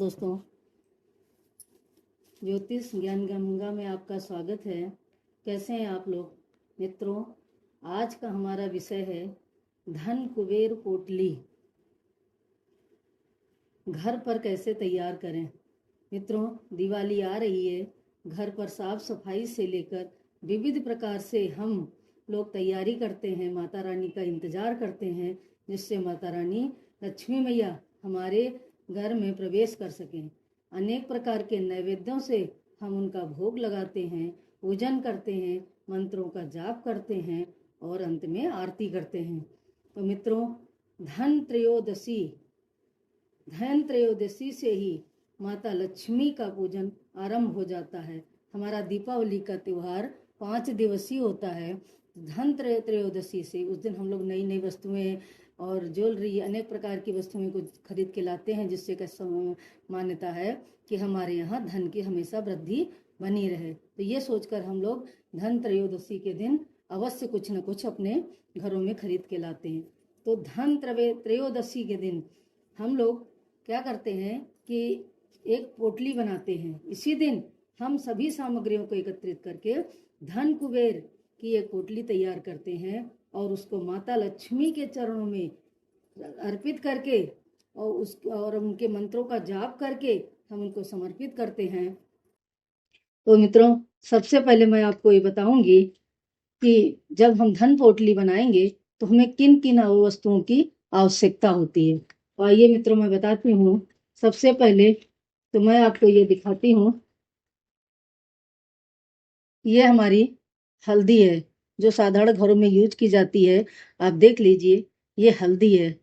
दोस्तों, ज्योतिष ज्ञान गंगा में आपका स्वागत है। कैसे हैं आप लोग मित्रों? आज का हमारा विषय है धन कुबेर पोटली घर पर कैसे तैयार करें। मित्रों, दिवाली आ रही है। घर पर साफ सफाई से लेकर विविध प्रकार से हम लोग तैयारी करते हैं, माता रानी का इंतजार करते हैं, जिससे माता रानी लक्ष्मी मैया हमारे घर में प्रवेश कर सकें। अनेक प्रकार के नैवेद्यों से हम उनका भोग लगाते हैं, पूजन करते हैं, मंत्रों का जाप करते हैं और अंत में आरती करते हैं। तो मित्रों, धन त्रयोदशी से ही माता लक्ष्मी का पूजन आरंभ हो जाता है। हमारा दीपावली का त्योहार 5 दिवसीय होता है। धन त्रयोदशी से उस दिन हम लोग नई नई वस्तुएं और ज्वेलरी, अनेक प्रकार की वस्तुएं को खरीद के लाते हैं, जिससे मान्यता है कि हमारे यहाँ धन की हमेशा वृद्धि बनी रहे। तो ये सोचकर हम लोग धन त्रयोदशी के दिन अवश्य कुछ न कुछ अपने घरों में खरीद के लाते हैं। तो धन त्रयोदशी के दिन हम लोग क्या करते हैं कि एक पोटली बनाते हैं। इसी दिन हम सभी सामग्रियों को एकत्रित करके धन कुबेर की एक पोटली तैयार करते हैं और उसको माता लक्ष्मी के चरणों में अर्पित करके और उनके मंत्रों का जाप करके हम उनको समर्पित करते हैं। तो मित्रों, सबसे पहले मैं आपको ये बताऊंगी कि जब हम धन पोटली बनाएंगे तो हमें किन किन वस्तुओं की आवश्यकता होती है। और ये मित्रों मैं बताती हूँ। सबसे पहले तो मैं आपको ये दिखाती हूँ। ये हमारी हल्दी है, जो साधारण घरों में यूज की जाती है। आप देख लीजिए, ये हल्दी है।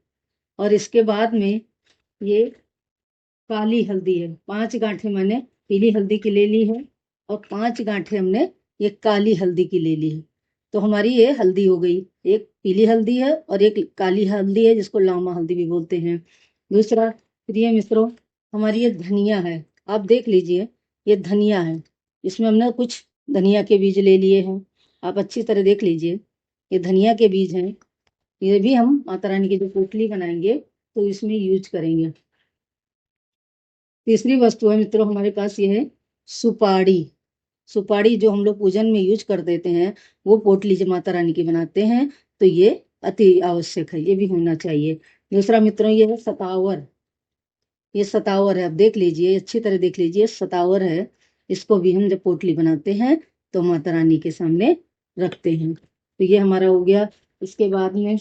और इसके बाद में ये काली हल्दी है। 5 गांठें मैंने पीली हल्दी की ले ली है और 5 गांठें हमने ये काली हल्दी की ले ली है। तो हमारी ये हल्दी हो गई। एक पीली हल्दी है और एक काली हल्दी है, जिसको लामा हल्दी भी बोलते हैं। दूसरा, प्रिय मित्रों, हमारी ये धनिया है। आप देख लीजिए, ये धनिया है। इसमें हमने कुछ धनिया के बीज ले लिए हैं। आप अच्छी तरह देख लीजिए, ये धनिया के बीज हैं। ये भी हम माता रानी की जो पोटली बनाएंगे तो इसमें यूज करेंगे। तीसरी वस्तु है मित्रों हमारे पास, ये है सुपारी। सुपारी जो हम लोग पूजन में यूज कर देते हैं, वो पोटली जो माता रानी की बनाते हैं, तो ये अति आवश्यक है, ये भी होना चाहिए। दूसरा मित्रों, ये है सतावर। ये सतावर है, आप देख लीजिए, अच्छी तरह देख लीजिए, सतावर है। इसको भी हम जब पोटली बनाते हैं तो माता रानी के सामने रखते हैं। तो ये हमारा हो गया। इसके बाद में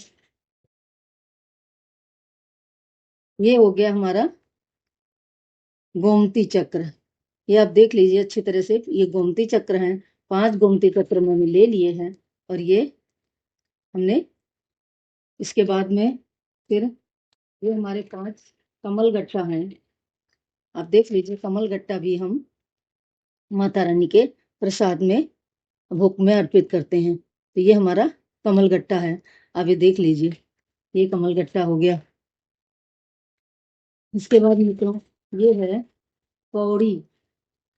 ये हो गया हमारा गोमती चक्र। ये आप देख लीजिए अच्छी तरह से, ये गोमती चक्र हैं। 5 गोमती चक्र मैंने ले लिए हैं। और ये हमने इसके बाद में फिर ये हमारे 5 कमल गट्टा हैं। आप देख लीजिए, कमल गट्टा भी हम माता रानी के प्रसाद में भोग में अर्पित करते हैं। तो ये हमारा कमल गट्टा है। आप ये देख लीजिए, ये कमल गट्टा हो गया। इसके बाद मित्रों, ये है कौड़ी।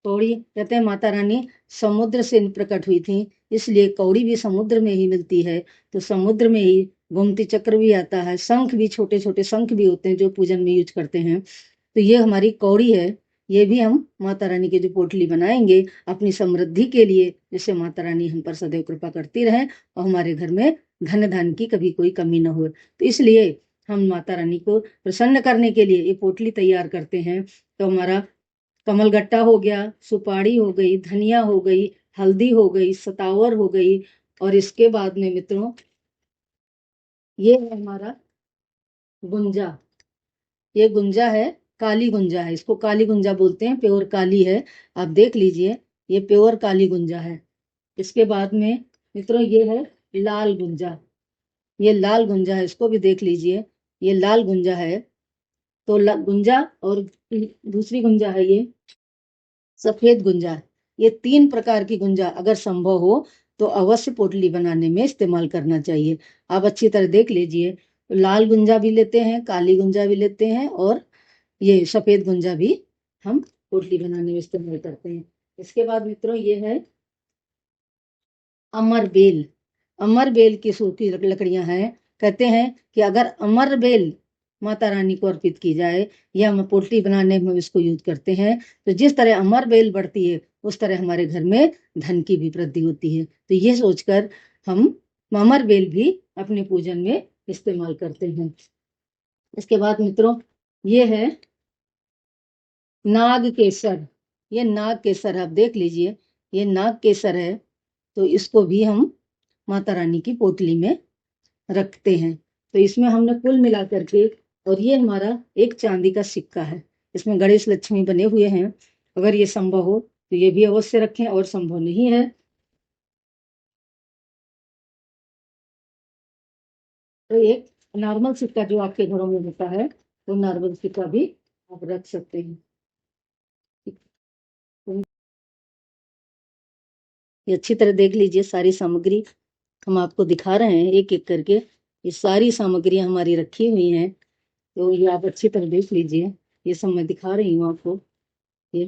कौड़ी कहते हैं माता रानी समुद्र से प्रकट हुई थी, इसलिए कौड़ी भी समुद्र में ही मिलती है। तो समुद्र में ही गोमती चक्र भी आता है। शंख भी, छोटे छोटे शंख भी होते हैं जो पूजन में यूज करते हैं। तो ये हमारी कौड़ी है। ये भी हम माता रानी की जो पोटली बनाएंगे अपनी समृद्धि के लिए, जिससे माता रानी हम पर सदैव कृपा करती रहे और हमारे घर में धन धान की कभी कोई कमी न हो। तो इसलिए हम माता रानी को प्रसन्न करने के लिए ये पोटली तैयार करते हैं। तो हमारा कमल गट्टा हो गया, सुपारी हो गई, धनिया हो गई, हल्दी हो गई, सतावर हो गई। और इसके बाद में मित्रों, ये है हमारा गुंजा। ये गुंजा है, काली गुंजा है। इसको काली गुंजा बोलते हैं, प्योर काली है। आप देख लीजिए, ये प्योर काली गुंजा है। इसके बाद में मित्रों, ये है लाल गुंजा। ये लाल गुंजा है, इसको भी देख लीजिए, ये लाल गुंजा है। तो गुंजा और दूसरी गुंजा है ये सफेद गुंजा। ये 3 प्रकार की गुंजा अगर संभव हो तो अवश्य पोटली बनाने में इस्तेमाल करना चाहिए। आप अच्छी तरह देख लीजिए, लाल गुंजा भी लेते हैं, काली गुंजा भी लेते हैं और ये सफेद गुंजा भी हम पोटली बनाने में इस्तेमाल करते हैं। इसके बाद मित्रों, ये है अमर बेल। अमर बेल की सूखी लकड़ियां हैं। कहते हैं कि अगर अमर बेल माता रानी को अर्पित की जाए, या हम पोटली बनाने में इसको यूज करते हैं। तो जिस तरह अमर बेल बढ़ती है उस तरह हमारे घर में धन की भी वृद्धि होती है। तो ये सोचकर हम अमर बेल भी अपने पूजन में इस्तेमाल करते हैं। इसके बाद मित्रों, ये है नाग केसर। ये नाग केसर आप देख लीजिए, ये नाग केसर है। तो इसको भी हम माता रानी की पोटली में रखते हैं। तो इसमें हमने कुल मिला करके, और ये हमारा एक चांदी का सिक्का है, इसमें गणेश लक्ष्मी बने हुए हैं। अगर ये संभव हो तो ये भी अवश्य रखें, और संभव नहीं है तो एक नॉर्मल सिक्का जो आपके घरों में होता है, वो नॉर्मल सिक्का भी आप रख सकते हैं। ये अच्छी तरह देख लीजिए, सारी सामग्री हम आपको दिखा रहे हैं एक एक करके। ये सारी सामग्रियां हमारी रखी हुई हैं, तो ये आप अच्छी तरह देख लीजिए। ये सब मैं दिखा रही हूँ आपको। ये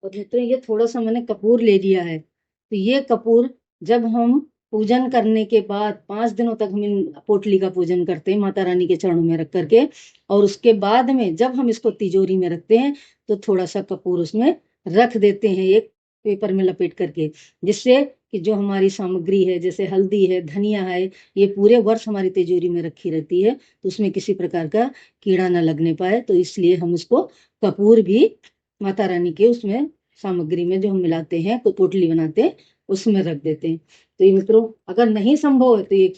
और मित्रों, ये थोड़ा सा मैंने कपूर ले लिया है। तो ये कपूर जब हम पूजन करने के बाद 5 दिनों तक हम इन पोटली का पूजन करते हैं माता रानी के चरणों में रख करके, और उसके बाद में जब हम इसको तिजोरी में रखते हैं तो थोड़ा सा कपूर उसमें रख देते हैं, एक पेपर में लपेट करके, जिससे कि जो हमारी सामग्री है, जैसे हल्दी है, धनिया है, ये पूरे वर्ष हमारी तिजोरी में रखी रहती है, तो उसमें किसी प्रकार का कीड़ा ना लगने पाए। तो इसलिए हम उसको कपूर भी माता रानी के उसमें सामग्री में जो हम मिलाते हैं, कोई पोटली बनाते हैं, उसमें रख देते हैं। तो ये मित्रों, अगर नहीं संभव है तो एक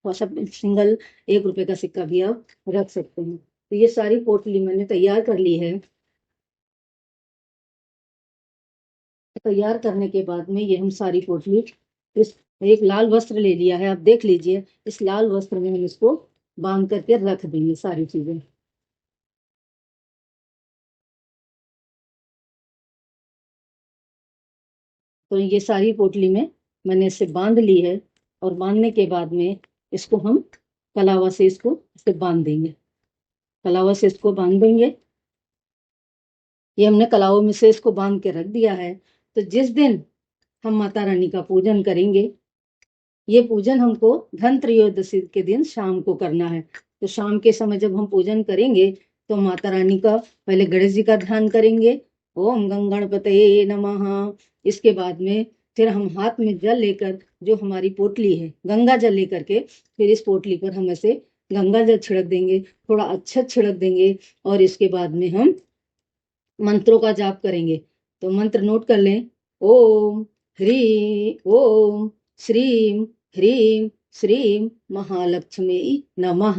सब सिंगल 1 रुपए का सिक्का भी आप रख सकते हैं। तो ये सारी पोटली मैंने तैयार कर ली है। तैयार करने के बाद में ये हम सारी पोटली, इस एक लाल वस्त्र ले लिया है, आप देख लीजिए। इस लाल वस्त्र में हम इसको बांध करके रख देंगे सारी चीजें। तो ये सारी पोटली में मैंने इसे बांध ली है, और बांधने के बाद में इसको हम कलावा से इसको इसे बांध देंगे। कलावा से इसको बांध देंगे। ये हमने कलावों में से इसको बांध के रख दिया है। तो जिस दिन हम माता रानी का पूजन करेंगे, ये पूजन हमको धन त्रयोदशी के दिन शाम को करना है। तो शाम के समय जब हम पूजन करेंगे तो माता रानी का पहले गणेश जी का ध्यान करेंगे, ओम गणपतये नमः। इसके बाद में फिर हम हाथ में जल लेकर, जो हमारी पोटली है, गंगा जल लेकर के फिर इस पोटली पर हम ऐसे गंगा जल छिड़क देंगे, थोड़ा अच्छा छिड़क देंगे, और इसके बाद में हम मंत्रों का जाप करेंगे। तो मंत्र नोट कर लें। ओम ओम श्रीम ह्रीम श्रीम महालक्ष्मी नमः।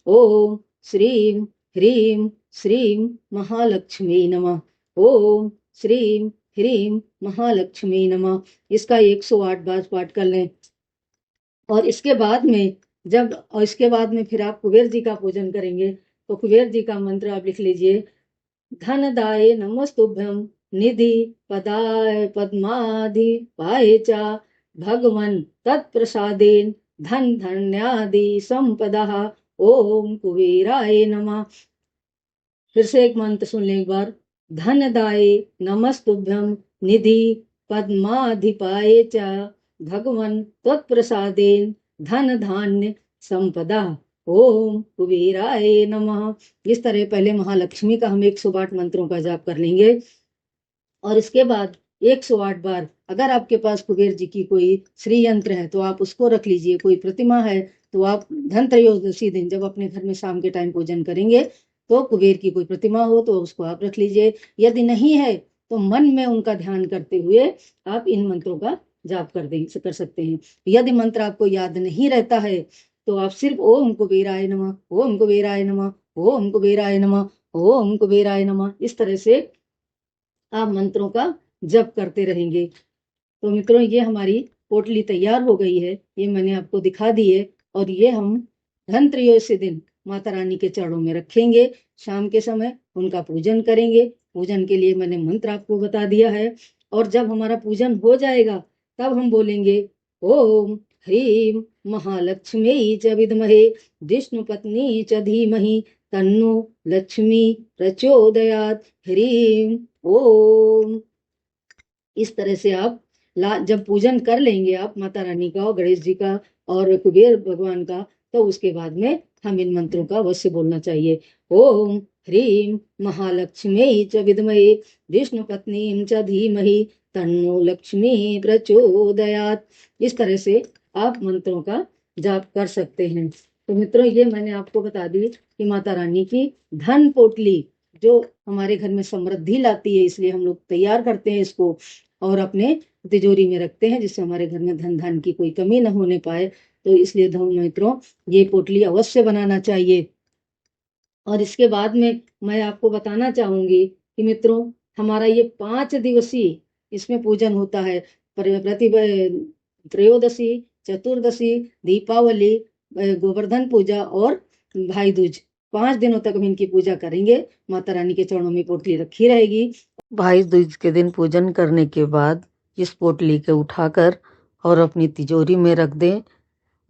ओम श्रीम ह्रीम श्रीम महालक्ष्मी नमः। ओम श्रीम ह्रीम महालक्ष्मी नमः। इसका 108 बार पाठ कर लें। और इसके बाद में इसके बाद में फिर आप कुबेर जी का पूजन करेंगे। तो कुबेर जी का मंत्र आप लिख लीजिए। धनदाय नमस्तुभ्यं निधि पदाय पद्माधिपाय च भगवन् तत्प्रसादेन धन धन्यादि संपदा। ओम कुबेराय नमः। फिर से एक मंत्र सुन लें एक बार। धनदाय नमस्तुभ्यं निधि पद्माधिपाय च भगवन् तत्प्रसादेन धन धान्य संपदा। ओम कुबेराय नमः। इस तरह पहले महालक्ष्मी का हम 108 मंत्रों का जाप कर लेंगे, और इसके बाद 108 बार अगर आपके पास कुबेर जी की कोई श्री यंत्र है तो आप उसको रख लीजिए। कोई प्रतिमा है तो आप धन त्रयोदशी दिन जब अपने घर में शाम के टाइम पूजन करेंगे तो कुबेर की कोई प्रतिमा हो तो उसको आप रख लीजिए। यदि नहीं है तो मन में उनका ध्यान करते हुए आप इन मंत्रों का जाप कर सकते हैं। यदि मंत्र आपको याद नहीं रहता है तो आप सिर्फ ओम कुबेराय नमः, ओम कुबेराय नमः, ओम कुबेराय नमः, ओम कुबेराय नमः, इस तरह से आप मंत्रों का जप करते रहेंगे। तो मित्रों, ये हमारी पोटली तैयार हो गई है, ये मैंने आपको दिखा दी है, और ये हम धन त्रयोदशी दिन माता रानी के चरणों में रखेंगे। शाम के समय उनका पूजन करेंगे। पूजन के लिए मैंने मंत्र आपको बता दिया है, और जब हमारा पूजन हो जाएगा तब हम बोलेंगे ओम ह्रीं महालक्ष्म्यै च विद्महे विष्णुपत्नी च धीमहि तन्नो लक्ष्मी प्रचोदयात्। ह्रीं ओम। इस तरह से आप जब पूजन कर लेंगे आप माता रानी का और गणेश जी का और कुबेर भगवान का, तो उसके बाद में हम इन मंत्रों का अवश्य बोलना चाहिए। ओम ह्रीं महालक्ष्म्यै च विद्महे विष्णुपत्नीं च धीमहि तन्नो लक्ष्मी प्रचोदयात्। इस तरह से आप मंत्रों का जाप कर सकते हैं। तो मित्रों, ये मैंने आपको बता दी कि माता रानी की धन पोटली जो हमारे घर में समृद्धि लाती है, इसलिए हम लोग तैयार करते हैं इसको और अपने तिजोरी में रखते हैं, जिससे हमारे घर में धन धान की कोई कमी न होने पाए। तो इसलिए धन मित्रों, ये पोटली अवश्य बनाना चाहिए। और इसके बाद में मैं आपको बताना चाहूंगी कि मित्रों, हमारा ये 5 दिवसीय इसमें पूजन होता है। त्रयोदशी, चतुर्दशी, दीपावली, गोवर्धन पूजा और भाई दूज, 5 दिनों तक हम इनकी पूजा करेंगे। माता रानी के चरणों में पोटली रखी रहेगी। भाई दूज के दिन पूजन करने के बाद इस पोटली को उठाकर और अपनी तिजोरी में रख दें,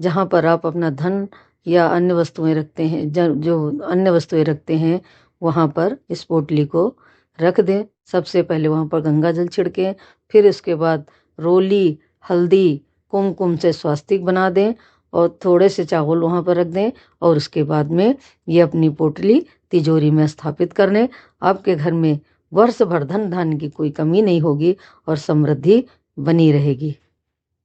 जहाँ पर आप अपना धन या अन्य वस्तुएं रखते हैं, जो अन्य वस्तुएं रखते हैं वहाँ पर इस पोटली को रख दें। सबसे पहले वहाँ पर गंगा जल छिड़कें, फिर इसके बाद रोली, हल्दी, कुमकुम से स्वास्तिक बना दें और थोड़े से चावल वहाँ पर रख दें और उसके बाद में ये अपनी पोटली तिजोरी में स्थापित कर लें। आपके घर में वर्ष भर धन धान्य की कोई कमी नहीं होगी और समृद्धि बनी रहेगी।